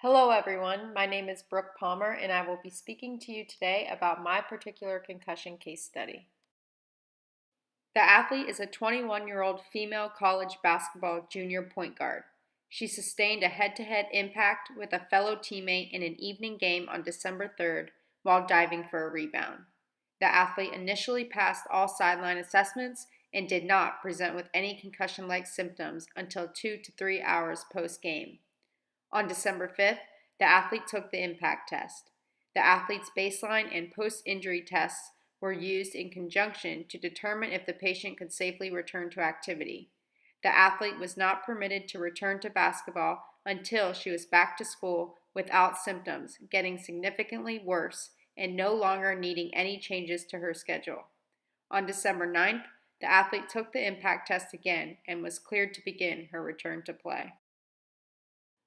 Hello everyone, my name is Brooke Palmer and I will be speaking to you today about my particular concussion case study. The athlete is a 21-year-old female college basketball junior point guard. She sustained a head-to-head impact with a fellow teammate in an evening game on December 3rd while diving for a rebound. The athlete initially passed all sideline assessments and did not present with any concussion-like symptoms until 2 to 3 hours post-game. On December 5th, the athlete took the impact test. The athlete's baseline and post-injury tests were used in conjunction to determine if the patient could safely return to activity. The athlete was not permitted to return to basketball until she was back to school without symptoms getting significantly worse and no longer needing any changes to her schedule. On December 9th, the athlete took the impact test again and was cleared to begin her return to play.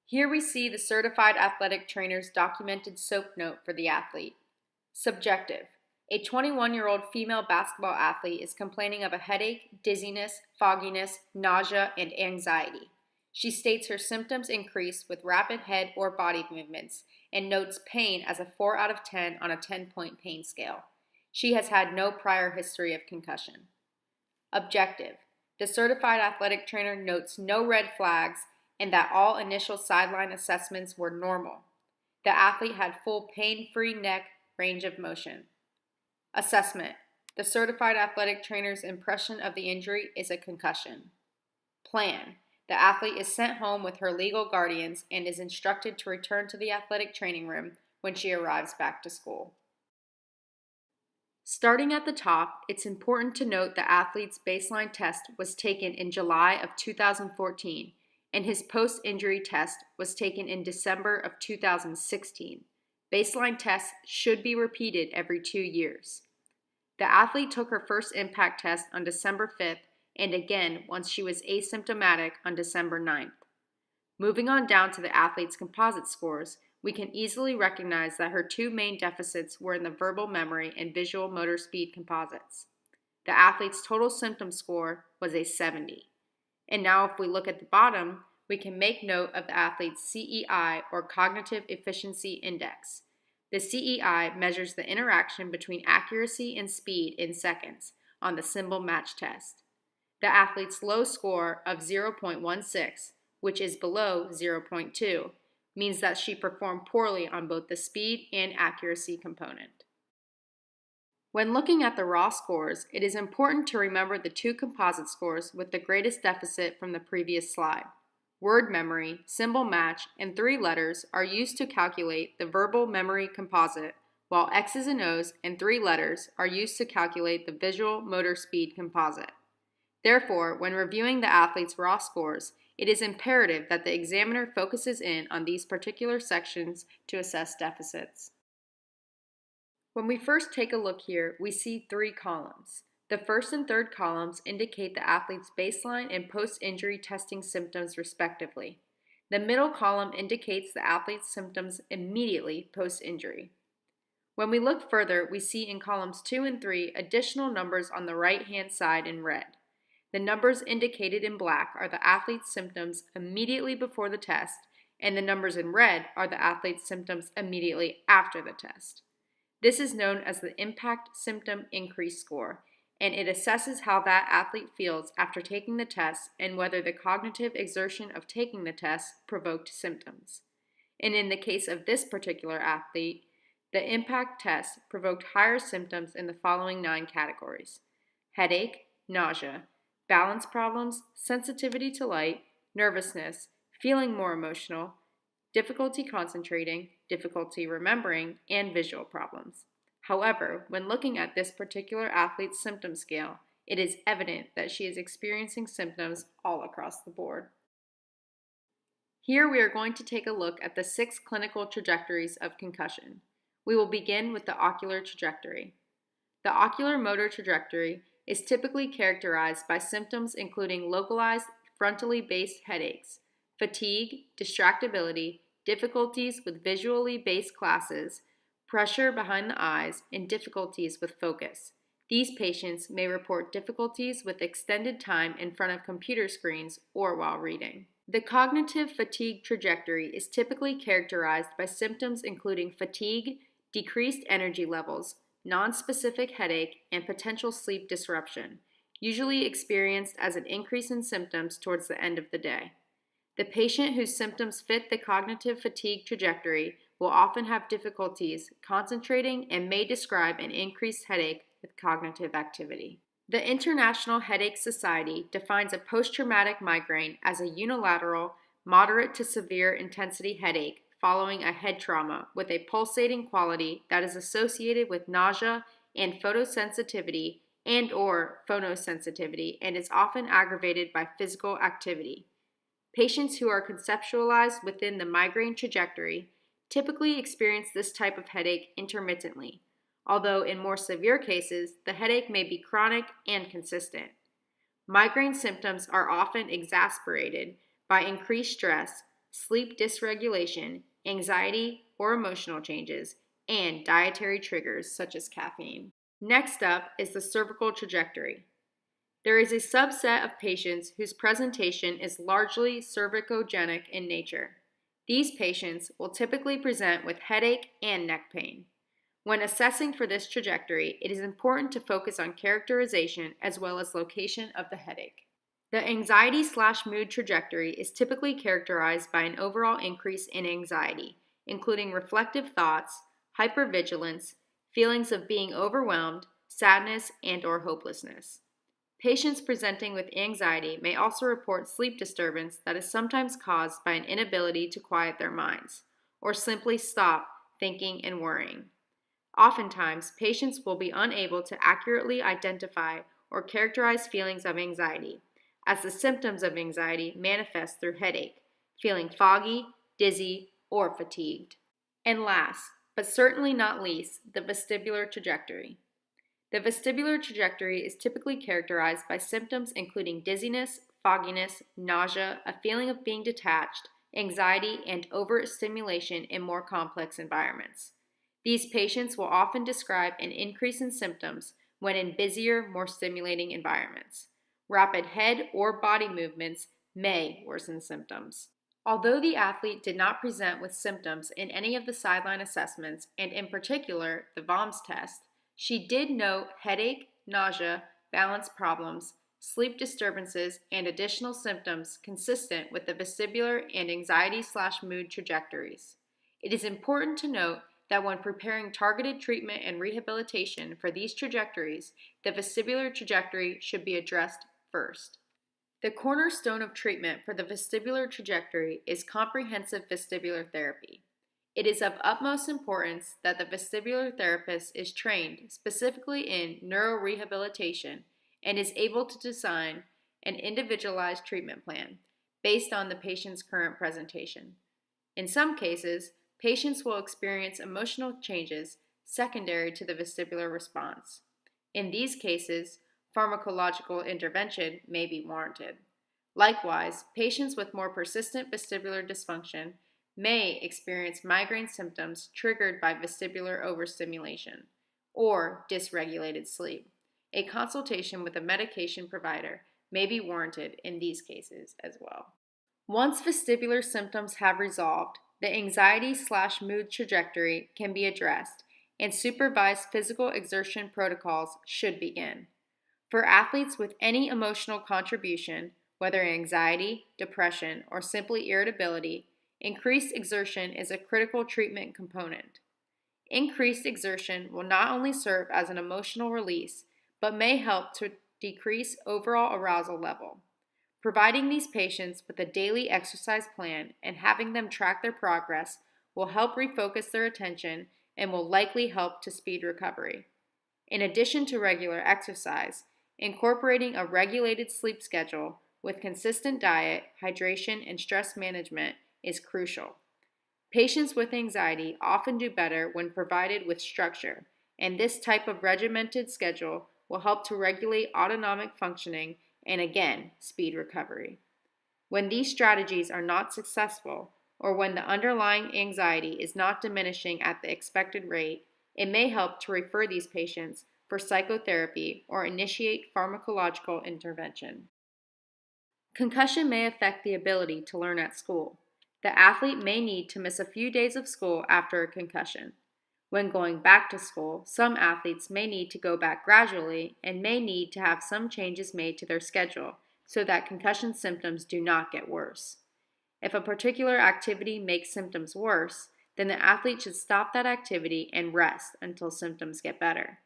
Here we see the certified athletic trainer's documented SOAP note for the athlete. Subjective. A 21-year-old female basketball athlete is complaining of a headache, dizziness, fogginess, nausea, and anxiety. She states her symptoms increase with rapid head or body movements and notes pain as a 4 out of 10 on a 10-point pain scale. She has had no prior history of concussion. Objective. The certified athletic trainer notes no red flags and that all initial sideline assessments were normal. The athlete had full pain-free neck range of motion. Assessment. The certified athletic trainer's impression of the injury is a concussion. Plan. The athlete is sent home with her legal guardians and is instructed to return to the athletic training room when she arrives back to school. Starting at the top, it's important to note the athlete's baseline test was taken in July of 2014, and his post-injury test was taken in December of 2016. Baseline tests should be repeated every 2 years. The athlete took her first impact test on December 5th and again once she was asymptomatic on December 9th. Moving on down to the athlete's composite scores, we can easily recognize that her two main deficits were in the verbal memory and visual motor speed composites. The athlete's total symptom score was a 70. And now if we look at the bottom, we can make note of the athlete's CEI, or Cognitive Efficiency Index. The CEI measures the interaction between accuracy and speed in seconds on the symbol match test. The athlete's low score of 0.16, which is below 0.2, means that she performed poorly on both the speed and accuracy component. When looking at the raw scores, it is important to remember the two composite scores with the greatest deficit from the previous slide. Word memory, symbol match, and 3 letters are used to calculate the verbal memory composite, while X's and O's and 3 letters are used to calculate the visual motor speed composite. Therefore, when reviewing the athlete's raw scores, it is imperative that the examiner focuses in on these particular sections to assess deficits. When we first take a look here, we see 3 columns. The first and third columns indicate the athlete's baseline and post-injury testing symptoms respectively. The middle column indicates the athlete's symptoms immediately post-injury. When we look further, we see in columns 2 and 3 additional numbers on the right-hand side in red. The numbers indicated in black are the athlete's symptoms immediately before the test, and the numbers in red are the athlete's symptoms immediately after the test. This is known as the Impact Symptom Increase Score, and it assesses how that athlete feels after taking the test and whether the cognitive exertion of taking the test provoked symptoms. And in the case of this particular athlete, the impact test provoked higher symptoms in the following 9 categories: headache, nausea, balance problems, sensitivity to light, nervousness, feeling more emotional, difficulty concentrating, difficulty remembering, and visual problems. However, when looking at this particular athlete's symptom scale, it is evident that she is experiencing symptoms all across the board. Here we are going to take a look at the 6 clinical trajectories of concussion. We will begin with the ocular trajectory. The ocular motor trajectory is typically characterized by symptoms including localized frontally based headaches, fatigue, distractibility, difficulties with visually based classes, pressure behind the eyes, and difficulties with focus. These patients may report difficulties with extended time in front of computer screens or while reading. The cognitive fatigue trajectory is typically characterized by symptoms including fatigue, decreased energy levels, nonspecific headache, and potential sleep disruption, usually experienced as an increase in symptoms towards the end of the day. The patient whose symptoms fit the cognitive fatigue trajectory will often have difficulties concentrating and may describe an increased headache with cognitive activity. The International Headache Society defines a post-traumatic migraine as a unilateral, moderate to severe intensity headache following a head trauma with a pulsating quality that is associated with nausea and photosensitivity and/or phonosensitivity and is often aggravated by physical activity. Patients who are conceptualized within the migraine trajectory typically experience this type of headache intermittently, although in more severe cases, the headache may be chronic and consistent. Migraine symptoms are often exacerbated by increased stress, sleep dysregulation, anxiety or emotional changes, and dietary triggers such as caffeine. Next up is the cervical trajectory. There is a subset of patients whose presentation is largely cervicogenic in nature. These patients will typically present with headache and neck pain. When assessing for this trajectory, it is important to focus on characterization as well as location of the headache. The anxiety/mood trajectory is typically characterized by an overall increase in anxiety, including reflective thoughts, hypervigilance, feelings of being overwhelmed, sadness, and/or hopelessness. Patients presenting with anxiety may also report sleep disturbance that is sometimes caused by an inability to quiet their minds, or simply stop thinking and worrying. Oftentimes, patients will be unable to accurately identify or characterize feelings of anxiety, as the symptoms of anxiety manifest through headache, feeling foggy, dizzy, or fatigued. And last, but certainly not least, the vestibular trajectory. The vestibular trajectory is typically characterized by symptoms including dizziness, fogginess, nausea, a feeling of being detached, anxiety, and overstimulation in more complex environments. These patients will often describe an increase in symptoms when in busier, more stimulating environments. Rapid head or body movements may worsen symptoms. Although the athlete did not present with symptoms in any of the sideline assessments, and in particular the VOMS test, she did note headache, nausea, balance problems, sleep disturbances, and additional symptoms consistent with the vestibular and anxiety/mood trajectories. It is important to note that when preparing targeted treatment and rehabilitation for these trajectories, the vestibular trajectory should be addressed first. The cornerstone of treatment for the vestibular trajectory is comprehensive vestibular therapy. It is of utmost importance that the vestibular therapist is trained specifically in neurorehabilitation and is able to design an individualized treatment plan based on the patient's current presentation. In some cases, patients will experience emotional changes secondary to the vestibular response. In these cases, pharmacological intervention may be warranted. Likewise, patients with more persistent vestibular dysfunction may experience migraine symptoms triggered by vestibular overstimulation or dysregulated sleep. A consultation with a medication provider may be warranted in these cases as well. Once vestibular symptoms have resolved, the anxiety/mood trajectory can be addressed, and supervised physical exertion protocols should begin. For athletes with any emotional contribution, whether anxiety, depression, or simply irritability, increased exertion is a critical treatment component. Increased exertion will not only serve as an emotional release, but may help to decrease overall arousal level. Providing these patients with a daily exercise plan and having them track their progress will help refocus their attention and will likely help to speed recovery. In addition to regular exercise, incorporating a regulated sleep schedule with consistent diet, hydration, and stress management is crucial. Patients with anxiety often do better when provided with structure, and this type of regimented schedule will help to regulate autonomic functioning and again, speed recovery. When these strategies are not successful, or when the underlying anxiety is not diminishing at the expected rate, it may help to refer these patients for psychotherapy or initiate pharmacological intervention. Concussion may affect the ability to learn at school. The athlete may need to miss a few days of school after a concussion. When going back to school, some athletes may need to go back gradually and may need to have some changes made to their schedule so that concussion symptoms do not get worse. If a particular activity makes symptoms worse, then the athlete should stop that activity and rest until symptoms get better.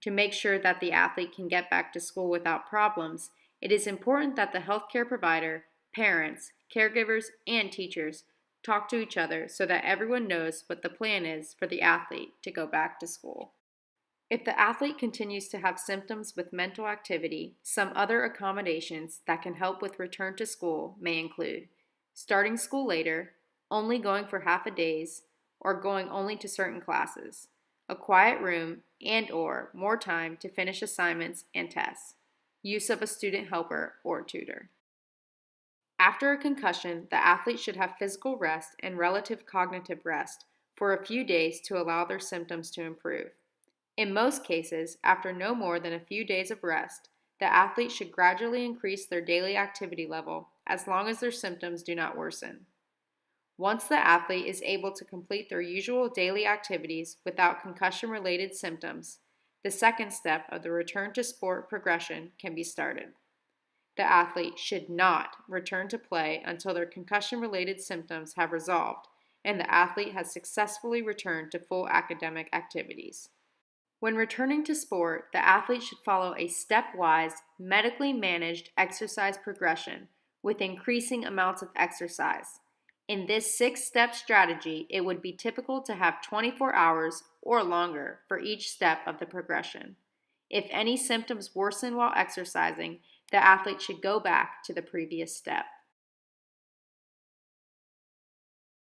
To make sure that the athlete can get back to school without problems, it is important that the healthcare provider, parents, caregivers, and teachers talk to each other so that everyone knows what the plan is for the athlete to go back to school. If the athlete continues to have symptoms with mental activity, some other accommodations that can help with return to school may include starting school later, only going for half a days, or going only to certain classes, a quiet room and/or more time to finish assignments and tests, use of a student helper or tutor. After a concussion, the athlete should have physical rest and relative cognitive rest for a few days to allow their symptoms to improve. In most cases, after no more than a few days of rest, the athlete should gradually increase their daily activity level as long as their symptoms do not worsen. Once the athlete is able to complete their usual daily activities without concussion-related symptoms, the second step of the return to sport progression can be started. The athlete should not return to play until their concussion-related symptoms have resolved and the athlete has successfully returned to full academic activities. When returning to sport, the athlete should follow a stepwise, medically managed exercise progression with increasing amounts of exercise. In this 6-step strategy, it would be typical to have 24 hours or longer for each step of the progression. If any symptoms worsen while exercising, the athlete should go back to the previous step.